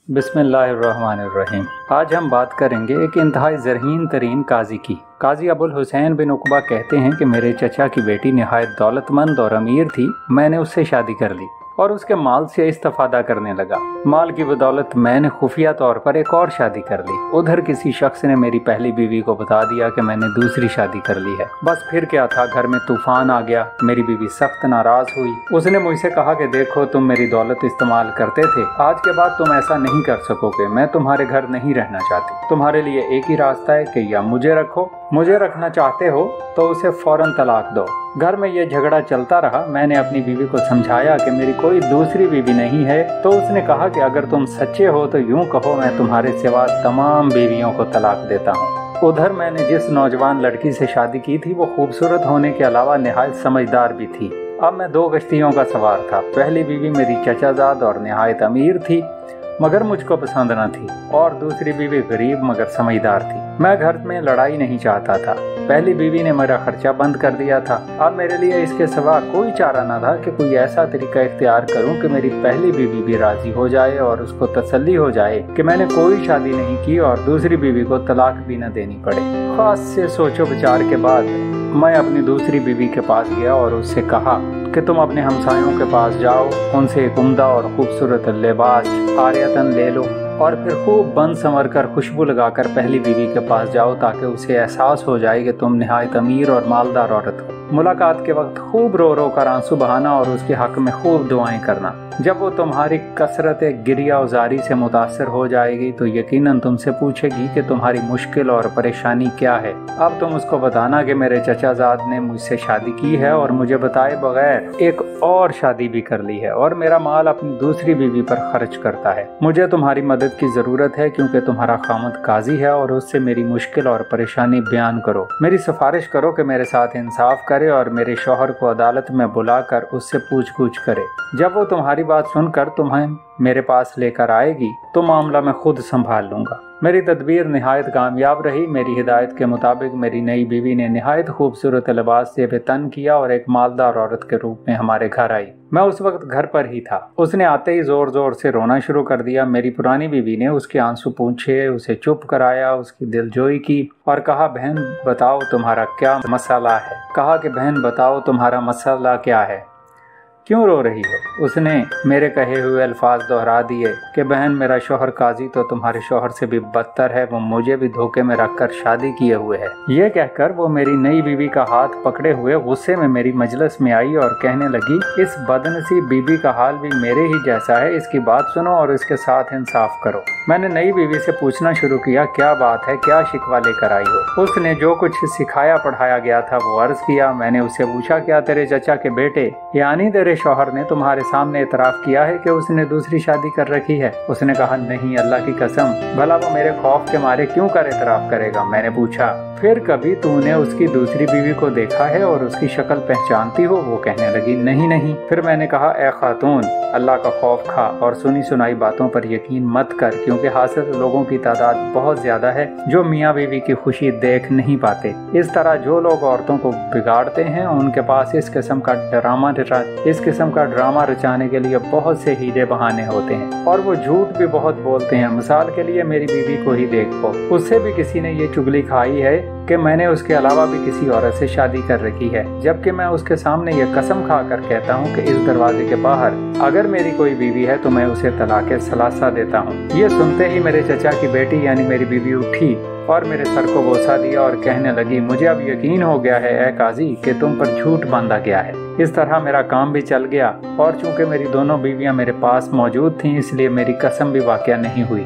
बिस्मिल्लाहिर्रहमानिर्रहीम। आज हम बात करेंगे एक इंतहाई ज़रहीन तरीन काजी की। काजी अबुल हुसैन बिन उकबा कहते हैं कि मेरे चचा की बेटी निहायत दौलतमंद और अमीर थी। मैंने उससे शादी कर ली और उसके माल से इस्तेफादा करने लगा। माल की बदौलत मैंने खुफिया तौर पर एक और शादी कर ली। उधर किसी शख्स ने मेरी पहली बीवी को बता दिया कि मैंने दूसरी शादी कर ली है। बस फिर क्या था, घर में तूफान आ गया। मेरी बीवी सख्त नाराज हुई। उसने मुझसे कहा कि देखो, तुम मेरी दौलत इस्तेमाल करते थे, आज के बाद तुम ऐसा नहीं कर सकोगे। मैं तुम्हारे घर नहीं रहना चाहती। तुम्हारे लिए एक ही रास्ता है कि या मुझे रखो, मुझे रखना चाहते हो तो उसे फौरन तलाक दो। घर में ये झगड़ा चलता रहा। मैंने अपनी बीवी को समझाया कि मेरी कोई दूसरी बीवी नहीं है, तो उसने कहा कि अगर तुम सच्चे हो तो यूं कहो, मैं तुम्हारे सिवा तमाम बीवियों को तलाक देता हूँ। उधर मैंने जिस नौजवान लड़की से शादी की थी वो खूबसूरत होने के अलावा निहायत समझदार भी थी। अब मैं दो कश्तियों का सवार था। पहली बीवी मेरी चचाजाद और निहायत अमीर थी मगर मुझको पसंद न थी, और दूसरी बीवी गरीब मगर समझदार थी। मैं घर में लड़ाई नहीं चाहता था। पहली बीवी ने मेरा खर्चा बंद कर दिया था। अब मेरे लिए इसके सिवा कोई चारा न था कि कोई ऐसा तरीका इख्तियार करूं कि मेरी पहली बीवी भी राजी हो जाए और उसको तसल्ली हो जाए कि मैंने कोई शादी नहीं की और दूसरी बीवी को तलाक भी न देनी पड़े। खास से सोचो विचार के बाद मैं अपनी दूसरी बीवी के पास गया और उससे कहा कि तुम अपने हमसायों के पास जाओ, उनसे एक उम्दा और खूबसूरत लिबास आरियतन ले लो और फिर खूब बन संवर कर खुशबू लगाकर पहली बीवी के पास जाओ ताकि उसे एहसास हो जाए कि तुम निहायत अमीर और मालदार औरत हो। मुलाकात के वक्त खूब रो रो कर आंसू बहाना और उसके हक में खूब दुआएं करना। जब वो तुम्हारी कसरत गिरिया उजारी से मुतासर हो जाएगी तो यकीनन तुमसे पूछेगी कि तुम्हारी मुश्किल और परेशानी क्या है। अब तुम उसको बताना कि मेरे चचाजाद ने मुझसे शादी की है और मुझे बताए बगैर एक और शादी भी कर ली है और मेरा माल अपनी दूसरी बीवी पर खर्च करता है। मुझे तुम्हारी मदद की जरूरत है क्योंकि तुम्हारा खामद काजी है और उससे मेरी मुश्किल और परेशानी बयान करो। मेरी सिफारिश करो कि मेरे साथ इंसाफ करे और मेरे शौहर को अदालत में बुलाकर उससे पूछ गछ करे। जब वो तुम्हारी बात सुनकर तुम्हें मेरे पास लेकर आएगी तो मामला मैं खुद संभाल लूंगा। मेरी तदबीर निहायत कामयाब रही। मेरी हिदायत के मुताबिक मेरी नई बीवी ने निहायत खूबसूरत लिबास से बेतन किया और एक मालदार औरत के रूप में हमारे घर आई। मैं उस वक्त घर पर ही था। उसने आते ही जोर जोर से रोना शुरू कर दिया। मेरी पुरानी बीवी ने उसके आंसू पूछे, उसे चुप कराया, उसकी दिलजोई की और कहा, बहन बताओ तुम्हारा क्या मसला है। कहा कि बहन बताओ तुम्हारा मसला क्या है, क्यों रो रही हो। उसने मेरे कहे हुए अल्फाज दोहरा दिए कि बहन मेरा शौहर काजी तो तुम्हारे शौहर से भी बदतर है, वो मुझे भी धोखे में रखकर शादी किए हुए है। ये कहकर वो मेरी नई बीवी का हाथ पकड़े हुए गुस्से में मेरी मजलिस में आई और कहने लगी, इस बदनसीब बीबी का हाल भी मेरे ही जैसा है, इसकी बात सुनो और इसके साथ इंसाफ करो। मैंने नई बीवी से पूछना शुरू किया, क्या बात है, क्या शिकवा लेकर आई हो। उसने जो कुछ सिखाया पढ़ाया गया था वो अर्ज किया। मैंने उससे पूछा, क्या तेरे चचा के बेटे यानी तेरे शौहर ने तुम्हारे सामने इतराफ किया है कि उसने दूसरी शादी कर रखी है। उसने कहा, नहीं अल्लाह की कसम, भला वो मेरे खौफ के मारे क्यों कर इतराफ करेगा। मैंने पूछा, फिर कभी तूने उसकी दूसरी बीवी को देखा है और उसकी शक्ल पहचानती हो। वो कहने लगी, नहीं नहीं। फिर मैंने कहा, ए खातून, अल्लाह का खौफ खा और सुनी सुनाई बातों पर यकीन मत कर, क्योंकि हासिल लोगों की तादाद बहुत ज्यादा है जो मियाँ बीवी की खुशी देख नहीं पाते। इस तरह जो लोग औरतों को बिगाड़ते हैं उनके पास इस किस्म का ड्रामा रचाने के लिए बहुत से हीले बहाने होते हैं और वो झूठ भी बहुत बोलते हैं। मिसाल के लिए मेरी बीवी को ही देखो, उससे भी किसी ने ये चुगली खाई है कि मैंने उसके अलावा भी किसी औरत से शादी कर रखी है, जबकि मैं उसके सामने ये कसम खाकर कहता हूँ कि इस दरवाजे के बाहर अगर मेरी कोई बीवी है तो मैं उसे तलाक़े सलासा देता हूँ। ये सुनते ही मेरे चचा की बेटी यानी मेरी बीवी उठी और मेरे सर को बोसा दिया और कहने लगी, मुझे अब यकीन हो गया है ए काजी कि तुम पर झूठ बांधा गया है। इस तरह मेरा काम भी चल गया और चूंकि मेरी दोनों बीवियां मेरे पास मौजूद थीं इसलिए मेरी कसम भी वाक़या नहीं हुई।